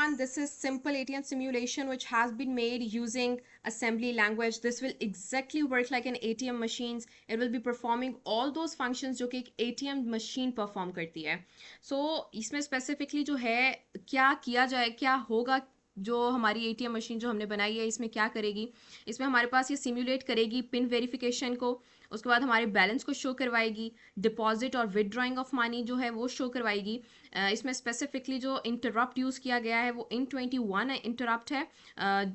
everyone, this is simple ATM simulation which has been made using assembly language. This will exactly work like an ATM machines. It will be performing all those functions जो कि एक ATM machine perform करती है. So इसमें specifically जो है क्या किया जाए, क्या होगा, जो हमारी एटीएम मशीन जो हमने बनाई है इसमें क्या करेगी. इसमें हमारे पास ये सिम्युलेट करेगी पिन वेरिफिकेशन को. उसके बाद हमारे बैलेंस को शो करवाएगी. डिपॉजिट और विदड्रॉइंग ऑफ मनी जो है वो शो करवाएगी. इसमें स्पेसिफिकली जो इंटरप्ट यूज़ किया गया है वो IN21 इंटरप्ट है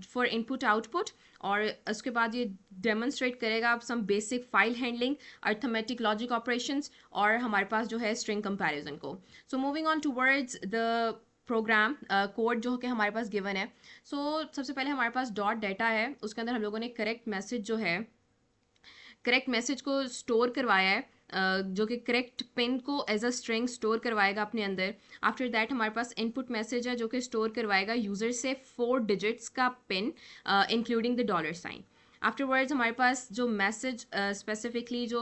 फॉर इनपुट आउटपुट. और उसके बाद ये डेमोन्स्ट्रेट करेगा some basic file handling, arithmetic logic operations और हमारे पास जो है स्ट्रिंग कंपैरिजन को. So moving on towards the program code जो कि हमारे पास गिवन है. सो सबसे पहले हमारे पास डॉट डाटा है, उसके अंदर हम लोगों ने करेक्ट मैसेज जो है, करेक्ट मैसेज को स्टोर करवाया है, जो कि करेक्ट पिन को एज अ स्ट्रिंग स्टोर करवाएगा अपने अंदर. आफ्टर दैट हमारे पास इनपुट मैसेज है जो कि स्टोर करवाएगा यूज़र से 4 डिजिट्स का pin including the dollar sign. Afterwards हमारे पास जो मैसेज स्पेसिफिकली जो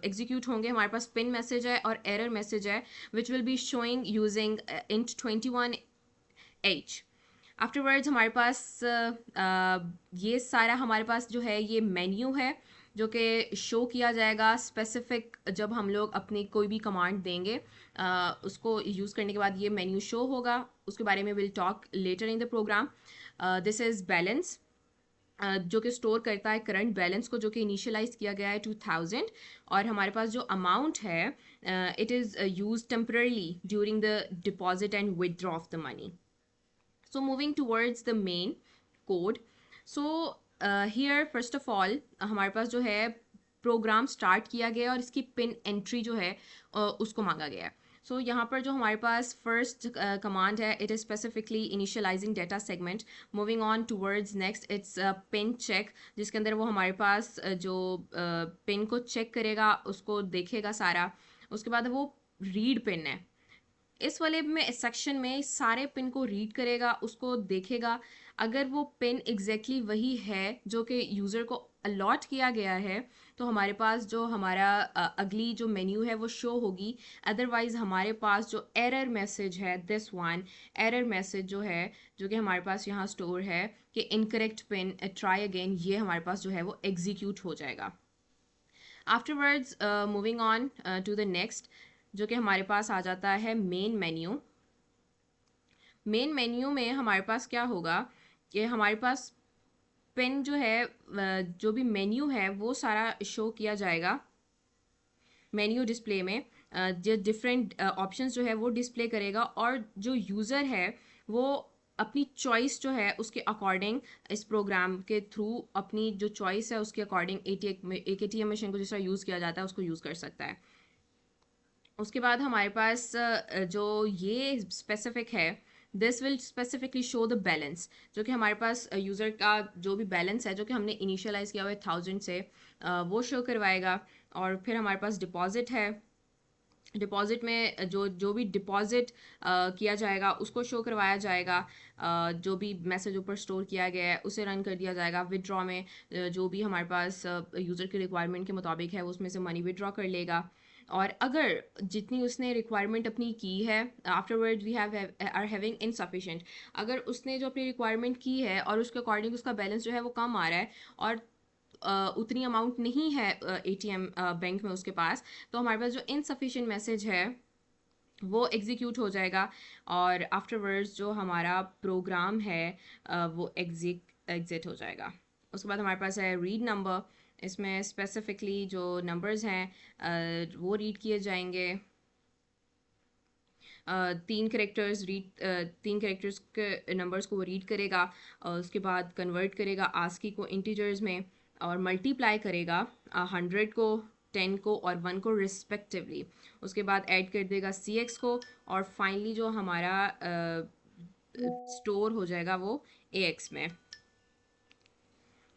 एग्जीक्यूट होंगे, हमारे पास पिन मैसेज है और एरर मैसेज है which will be showing using INT21H. Afterwards हमारे पास ये सारा हमारे पास जो है ये मेन्यू है जो कि शो किया जाएगा स्पेसिफिक जब हम लोग अपनी कोई भी कमांड देंगे. उसको यूज़ करने के बाद ये मेन्यू शो होगा. उसके बारे में will talk later in the program. This is balance जो कि स्टोर करता है करंट बैलेंस को जो कि इनिशियलाइज किया गया है 2000. और हमारे पास जो अमाउंट है it is use temporarily during the deposit and withdraw of the money. So moving towards the main code. So here first of all हमारे पास जो है प्रोग्राम स्टार्ट किया गया और इसकी पिन एंट्री जो है उसको मांगा गया है. सो यहाँ पर जो हमारे पास फर्स्ट कमांड है it is specifically initializing data segment. Moving on towards next it's pin check, जिसके अंदर वो हमारे पास जो पिन को चेक करेगा उसको देखेगा सारा. उसके बाद वो रीड पिन है. इस वाले में सेक्शन में सारे पिन को रीड करेगा, उसको देखेगा. अगर वो पिन एग्जैक्टली वही है जो कि यूज़र को अलॉट किया गया है तो हमारे पास जो हमारा अगली जो मेन्यू है वो शो होगी. अदरवाइज़ हमारे पास जो एरर मैसेज है दिस वन एरर मैसेज जो है जो कि हमारे पास यहाँ स्टोर है कि इनकरेक्ट पिन ट्राई अगेन, ये हमारे पास जो है वो एग्जीक्यूट हो जाएगा. Afterwards moving on to the next जो कि हमारे पास आ जाता है मेन मेन्यू. मेन मेन्यू में हमारे पास क्या होगा कि हमारे पास पिन जो है जो भी मेन्यू है वो सारा शो किया जाएगा मेन्यू डिस्प्ले में. जो डिफरेंट ऑप्शंस जो है वो डिस्प्ले करेगा और जो यूज़र है वो अपनी चॉइस जो है उसके अकॉर्डिंग इस प्रोग्राम के थ्रू अपनी जो चॉइस है उसके अकॉर्डिंग एक ATM मशीन को जिस तरह यूज़ किया जाता है उसको यूज़ कर सकता है. उसके बाद हमारे पास जो ये स्पेसिफिक है this will specifically show the balance, जो कि हमारे पास यूज़र का जो भी बैलेंस है जो कि हमने इनिशियलाइज़ किया हुआ है 1000 से वो शो करवाएगा. और फिर हमारे पास डिपॉजिट है. डिपॉजिट में जो भी डिपॉजिट किया जाएगा उसको शो करवाया जाएगा. जो भी मैसेज ऊपर स्टोर किया गया है उसे रन कर दिया जाएगा. विदड्रॉ में जो भी हमारे पास यूज़र की रिक्वायरमेंट के मुताबिक है उसमें से मनी विदड्रॉ कर लेगा. और अगर जितनी उसने रिक्वायरमेंट अपनी की है afterward we are having insufficient, अगर उसने जो अपनी रिक्वायरमेंट की है और उसके अकॉर्डिंग उसका बैलेंस जो है वो कम आ रहा है और उतनी अमाउंट नहीं है ATM बैंक में उसके पास, तो हमारे पास जो इनसफिशेंट मैसेज है वो एग्जीक्यूट हो जाएगा. और आफ्टरवर्ड्स जो हमारा प्रोग्राम है वो एग्जिट हो जाएगा. उसके बाद हमारे पास है रीड नंबर. इसमें स्पेसिफिकली जो नंबर्स हैं वो रीड किए जाएंगे. 3 कैरेक्टर्स के नंबर्स को वो रीड करेगा. उसके बाद कन्वर्ट करेगा आस्की को इंटीजर्स में और मल्टीप्लाई करेगा 100 को 10 को और 1 को रिस्पेक्टिवली. उसके बाद ऐड कर देगा CX को और फाइनली जो हमारा स्टोर हो जाएगा वो AX में.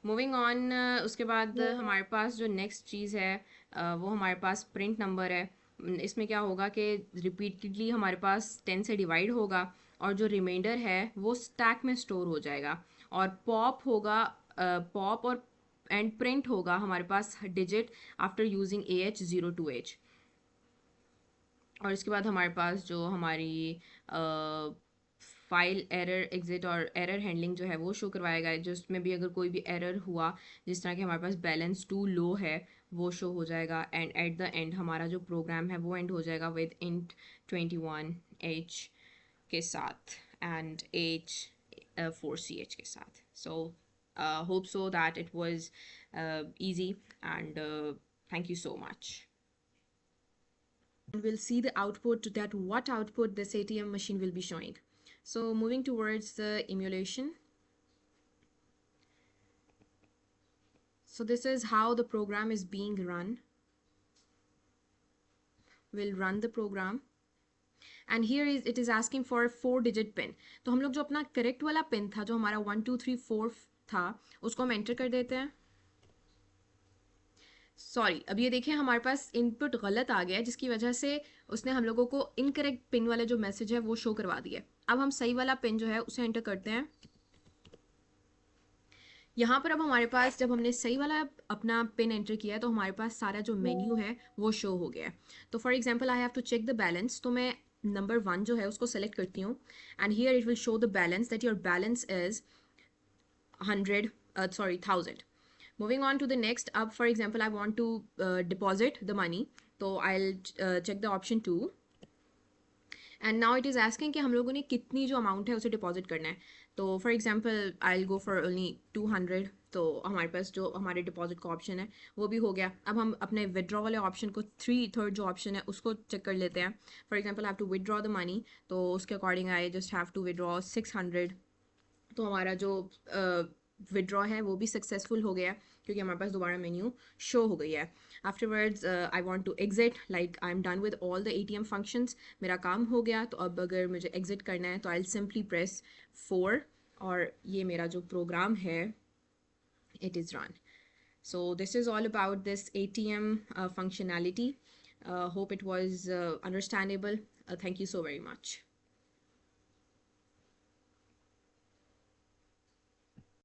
मूविंग ऑन उसके बाद हमारे पास जो नेक्स्ट चीज़ है वो हमारे पास प्रिंट नंबर है. इसमें क्या होगा कि रिपीटेडली हमारे पास 10 से डिवाइड होगा और जो रिमाइंडर है वो स्टैक में स्टोर हो जाएगा. और पॉप होगा पॉप और एंड प्रिंट होगा हमारे पास digit after using AH 0 to H. और इसके बाद हमारे पास जो हमारी फाइल एरर एग्जिट और एरर हैंडलिंग जो है वो शो करवाएगा, जिसमें भी अगर कोई भी एरर हुआ, जिस तरह कि हमारे पास बैलेंस टू लो है, वो शो हो जाएगा। एंड एट द एंड हमारा जो प्रोग्राम है वो एंड हो जाएगा विद इंट 21h के साथ एंड एज 4ch के साथ। सो hope so that it was easy, and thank you so much. And we'll see the output, that what output this ATM machine will be showing. So moving towards the emulation. So this is how the program is being run. We'll run the program. And here it is asking for 4-digit pin. तो हम लोग जो अपना correct वाला pin था, जो हमारा 1 2 3 4 था, उसको हम एंटर कर देते हैं। सॉरी, अब ये देखिए हमारे पास इनपुट गलत आ गया है, जिसकी वजह से उसने हम लोगों को इनकरेक्ट पिन वाला जो मैसेज है वो शो करवा दिया। अब हम सही वाला पिन जो है उसे एंटर करते हैं। यहाँ पर अब हमारे पास, जब हमने सही वाला अपना पिन एंटर किया, तो हमारे पास सारा जो मेन्यू है वो शो हो गया है। तो for example I have to check the balance, तो मैं नंबर 1 जो है उसको सेलेक्ट करती हूँ, and here it will show the balance that your balance is 1000। Moving on to the next, अब for example I want to deposit the money, तो I'll check the option 2, and now it is asking कि हम लोगों ने कितनी जो amount है उसे डिपॉजिट करना है। तो for example I will go for only 200, तो हमारे पास जो हमारे डिपॉजिट का ऑप्शन है वो भी हो गया। अब हम अपने विदड्रॉ वाले ऑप्शन को 3/3 जो ऑप्शन है उसको चेक कर लेते हैं। For example I have to withdraw the money, तो उसके according I just have to withdraw 600। तो हमारा जो विदड्रॉ है वो भी सक्सेसफुल हो गया, क्योंकि हमारे पास दोबारा मेन्यू शो हो गई है। Afterwards I want to exit, like I am done with all the ATM functions, मेरा काम हो गया। तो अब अगर मुझे एग्जिट करना है तो आई विल सिंपली प्रेस 4, और ये मेरा जो प्रोग्राम है it is run. So this is all about this ATM functionality. Hope it was understandable. Thank you so very much.